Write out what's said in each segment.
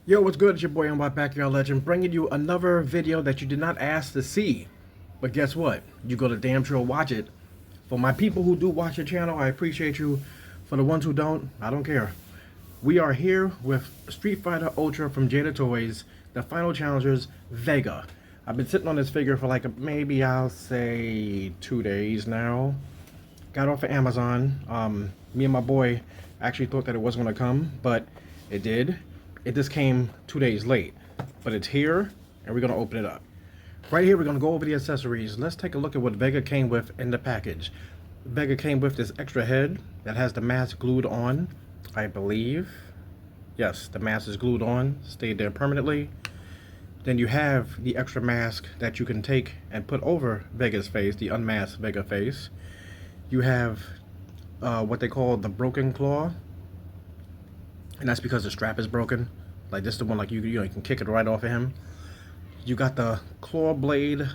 Yo, what's good? It's your boy, my Backyard Legend, bringing you another video that you did not ask to see. But guess what? You gotta damn sure watch it. For my people who do watch your channel, I appreciate you. For the ones who don't, I don't care. We are here with Street Fighter Ultra from Jada Toys, the final challengers, Vega. I've been sitting on this figure for like maybe I'll say 2 days now. Got off of Amazon. Me and my boy actually thought that it wasn't gonna come, but it did. It just came 2 days late, but it's here and we're gonna open it up. Right here, we're gonna go over the accessories. Let's take a look at what Vega came with in the package. Vega came with this extra head that has the mask glued on, I believe. Yes, the mask is glued on, stayed there permanently. Then you have the extra mask that you can take and put over Vega's face, the unmasked Vega face. You have what they call the broken claw, and that's because the strap is broken. Like this is the one, like you can kick it right off of him. You got the claw blade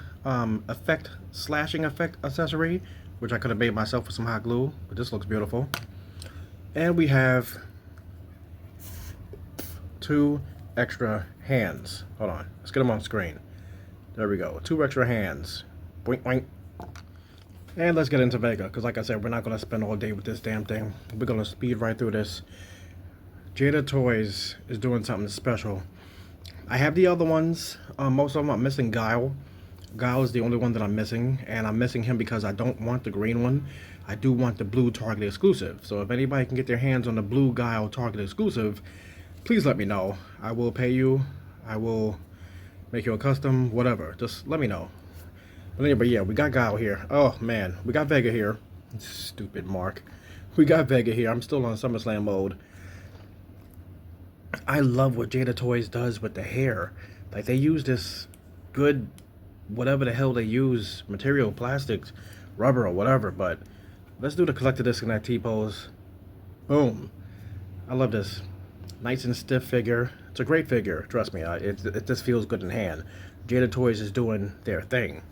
slashing effect accessory, which I could have made myself with some hot glue, but this looks beautiful. And we have 2 extra hands. Hold on, let's get them on screen. There we go, 2 extra hands. Boink boink. And let's get into Vega, because like I said, we're not going to spend all day with this damn thing. We're going to speed right through this. Jada Toys is doing something special. I have the other ones. Most of them I'm missing Guile. Guile is the only one that I'm missing, and I'm missing him because I don't want the green one. I do want the blue Target exclusive. So if anybody can get their hands on the blue Guile Target exclusive, please let me know. I will pay you. I will make you a custom, whatever. Just let me know. But anyway, yeah, we got Guile here. Oh man, we got Vega here. Stupid Mark. We got Vega here. I'm still on SummerSlam mode. I love what Jada Toys does with the hair. Like, they use this good, whatever the hell they use, material, plastics, rubber or whatever, but let's do the collector disc in that T-pose. Boom. I love this. Nice and stiff figure. It's a great figure, trust me. It just feels good in hand. Jada Toys is doing their thing.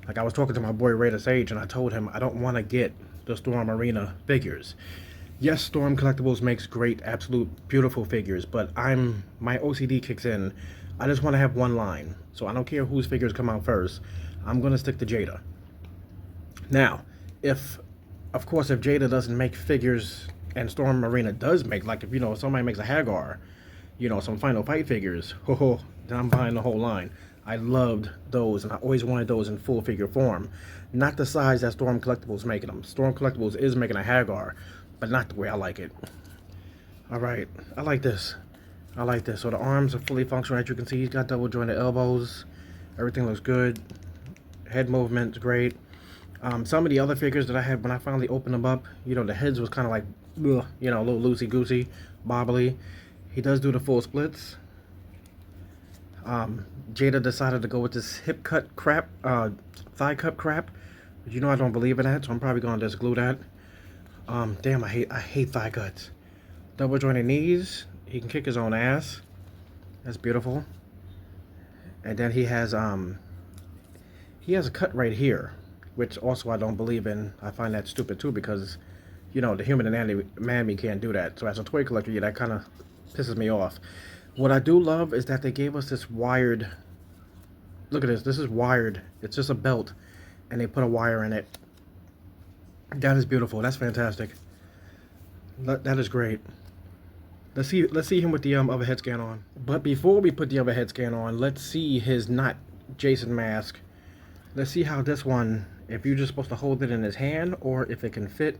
Like, I was talking to my boy Raider Sage, and I told him I don't want to get the Storm Arena figures. Yes, Storm Collectibles makes great, absolute, beautiful figures, but my OCD kicks in. I just want to have one line, so I don't care whose figures come out first. I'm going to stick to Jada. Now, of course, if Jada doesn't make figures and Storm Arena does make, like if somebody makes a Hagar, some Final Fight figures, then I'm buying the whole line. I loved those, and I always wanted those in full figure form. Not the size that Storm Collectibles making them. Storm Collectibles is making a Hagar, but not the way I like it. Alright, I like this. I like this. So the arms are fully functional, as you can see. He's got double jointed elbows. Everything looks good. Head movement's great. Some of the other figures that I had, when I finally opened them up, the heads was kind of like, ugh, a little loosey-goosey, bobbly. He does do the full splits. Jada decided to go with this hip cut crap, thigh cut crap. But I don't believe in that, so I'm probably going to just glue that. Damn, I hate thigh cuts. Double jointed knees. He can kick his own ass. That's beautiful. And then he has a cut right here, which also I don't believe in. I find that stupid too, because the human anatomy can't do that. So as a toy collector, yeah, that kind of pisses me off. What I do love is that they gave us this wired. Look at this. This is wired. It's just a belt, and they put a wire in it. That is beautiful. That's fantastic. That is great. Let's see him with the other head scan on. But before we put the other head scan on, let's see his not Jason mask. Let's see how this one, if you're just supposed to hold it in his hand, or if it can fit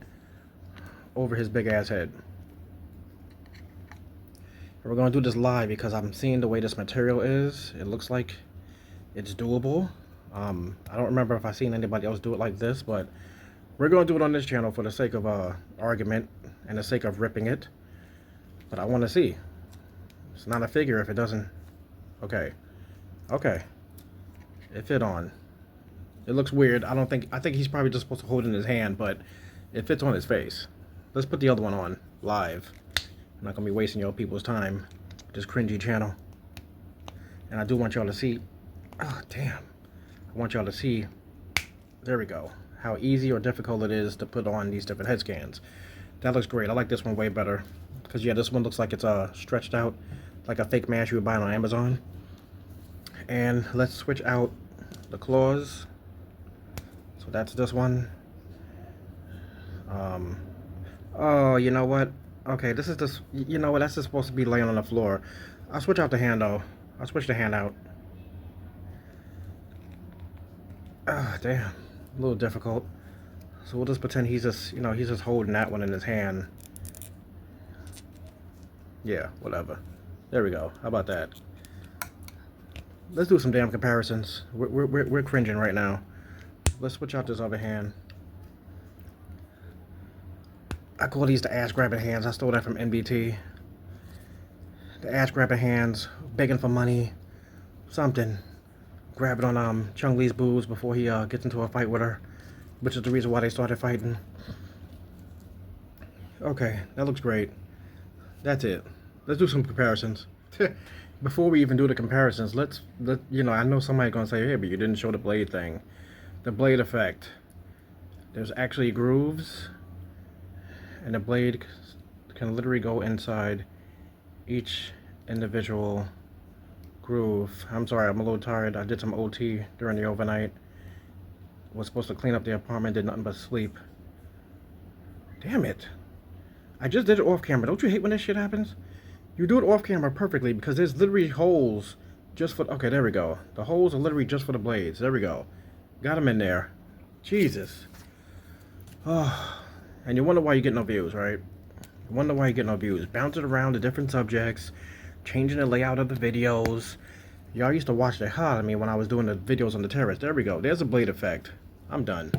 over his big ass head. And we're going to do this live because I'm seeing the way this material is. It looks like it's doable. I don't remember if I've seen anybody else do it like this, but we're going to do it on this channel for the sake of argument and the sake of ripping it. But I want to see. It's not a figure if it doesn't. Okay. Okay. It fit on. It looks weird. I think he's probably just supposed to hold it in his hand, but it fits on his face. Let's put the other one on live. I'm not going to be wasting y'all people's time. This cringy channel. And I do want y'all to see. Oh, damn. I want y'all to see. There we go. How easy or difficult it is to put on these different head scans. That looks great. I like this one way better. Because, yeah, this one looks like it's stretched out. like a fake mask you would buy on Amazon. And let's switch out the claws. So that's this one. Oh, you know what? Okay, this is this. You know what? That's just supposed to be laying on the floor. I'll switch out the hand though. I'll switch the hand out. Ah, damn. A little difficult. So we'll just pretend he's just, he's just holding that one in his hand. Yeah, whatever. There we go. How about that? Let's do some damn comparisons. We're cringing right now. Let's switch out this other hand. I call these the ass grabbing hands. I stole that from NBT. The ass grabbing hands, begging for money, something. Grabbing on Chung Lee's boobs before he gets into a fight with her, which is the reason why they started fighting. Okay, that looks great. That's it. Let's do some comparisons. Before we even do the comparisons, I know somebody's gonna say, hey, but you didn't show the blade thing. The blade effect. There's actually grooves, and the blade can literally go inside each individual groove. I'm sorry, I'm a little tired. I did some OT during the overnight. Was supposed to clean up the apartment, did nothing but sleep. Damn it. I just did it off camera. Don't you hate when this shit happens? You do it off camera perfectly because there's literally holes just for... Okay, there we go. The holes are literally just for the blades. There we go. Got them in there. Jesus. Oh, and you wonder why you get no views, right? You wonder why you get no views. Bouncing around to different subjects, changing the layout of the videos. Y'all used to watch the hell out of me when I was doing the videos on the terrace. There we go. There's a blade effect. I'm done.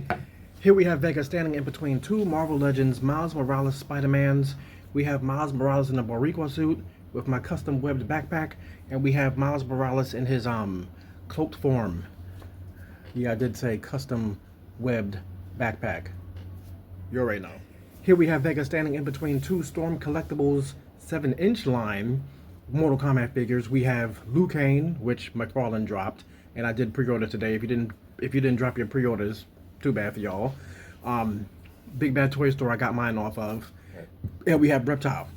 Here we have Vega standing in between two Marvel Legends, Miles Morales Spider-Mans. We have Miles Morales in a Boricua suit with my custom webbed backpack, and we have Miles Morales in his cloaked form. Yeah, I did say custom webbed backpack. You already know. Here we have Vega standing in between two Storm Collectibles 7-inch line Mortal Kombat figures. We have Liu Kang, which McFarlane dropped, and I did pre-order today. If you didn't drop your pre-orders, too bad for y'all. Big Bad Toy Store I got mine off of. And we have Reptile.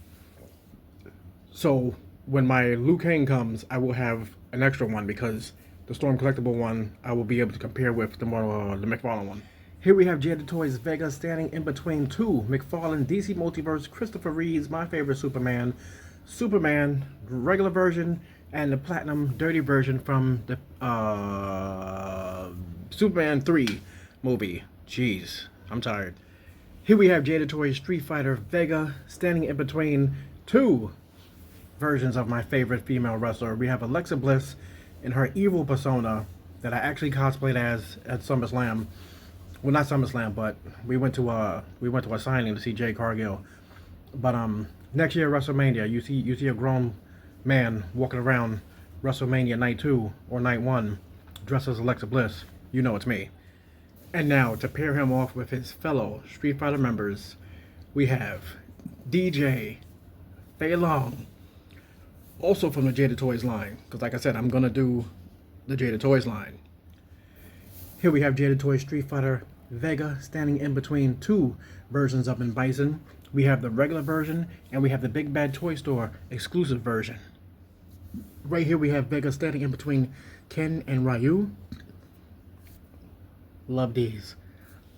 So when my Liu Kang comes, I will have an extra one because the Storm Collectible one I will be able to compare with the McFarlane one. Here we have Jada Toys Vega standing in between two McFarlane DC Multiverse Christopher Reeve's My Favorite Superman, regular version, and the Platinum Dirty version from the Superman 3 movie. Jeez, I'm tired. Here we have Jada Toys Street Fighter Vega standing in between two versions of my favorite female wrestler. We have Alexa Bliss in her evil persona that I actually cosplayed as at SummerSlam. Well, not SummerSlam, but we went to a signing to see Jay Cargill. But next year WrestleMania, you see a grown man walking around WrestleMania night 2 or night 1 dressed as Alexa Bliss. You know it's me. And now to pair him off with his fellow Street Fighter members, we have DJ Fei Long, also from the Jada Toys line. Because like I said, I'm gonna do the Jada Toys line. Here we have Jada Toys Street Fighter Vega standing in between two versions of Bison. We have the regular version and we have the Big Bad Toy Store exclusive version. Right here we have Vega standing in between Ken and Ryu. Love these.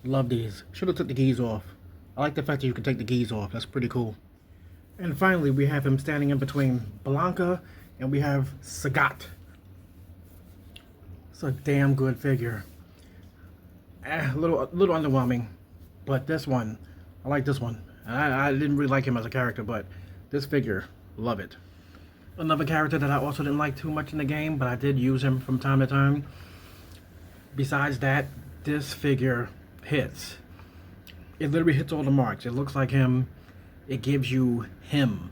Love these. Should have took the geese off. I like the fact that you can take the geese off. That's pretty cool. And finally we have him standing in between Blanca and we have Sagat. It's a damn good figure. A little underwhelming, but this one, I like this one. I didn't really like him as a character, but this figure, love it. Another character that I also didn't like too much in the game, but I did use him from time to time. Besides that, this figure hits. It literally hits all the marks. It looks like him. It gives you him.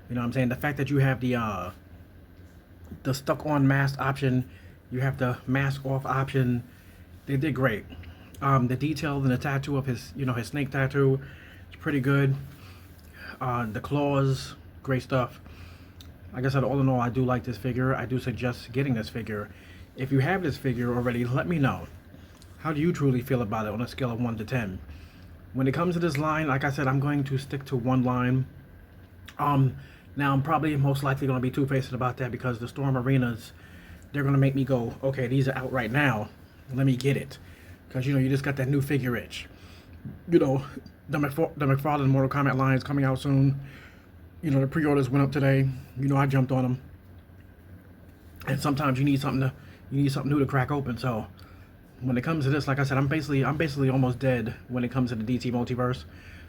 You know what I'm saying? The fact that you have the stuck on mask option, you have the mask off option, they did great. The detail and the tattoo of his, his snake tattoo, it's pretty good. The claws, great stuff. Like I said, all in all, I do like this figure. I do suggest getting this figure. If you have this figure already, let me know. How do you truly feel about it on a scale of 1 to 10? When it comes to this line, like I said, I'm going to stick to one line. Now I'm probably most likely going to be two-faced about that because the Storm Arenas, they're going to make me go, okay, these are out right now. Let me get it. Because, you know, you just got that new figure itch. You know, the McFarlane Mortal Kombat line is coming out soon. You know, the pre-orders went up today. You know, I jumped on them. And sometimes you need something new to crack open. So when it comes to this, like I said, I'm basically almost dead when it comes to the DT multiverse.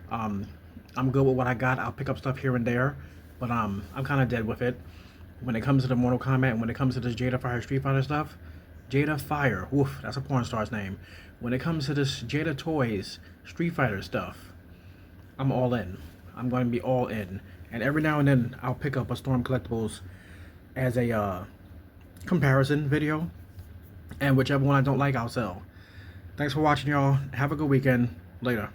I'm good with what I got. I'll pick up stuff here and there, but I'm kind of dead with it. When it comes to the Mortal Kombat and when it comes to this Jada Fire Street Fighter stuff, Jada Fire, woof, that's a porn star's name. When it comes to this Jada Toys Street Fighter stuff, I'm all in. I'm going to be all in. And every now and then, I'll pick up a Storm Collectibles as a comparison video. And whichever one I don't like, I'll sell. Thanks for watching, y'all. Have a good weekend. Later.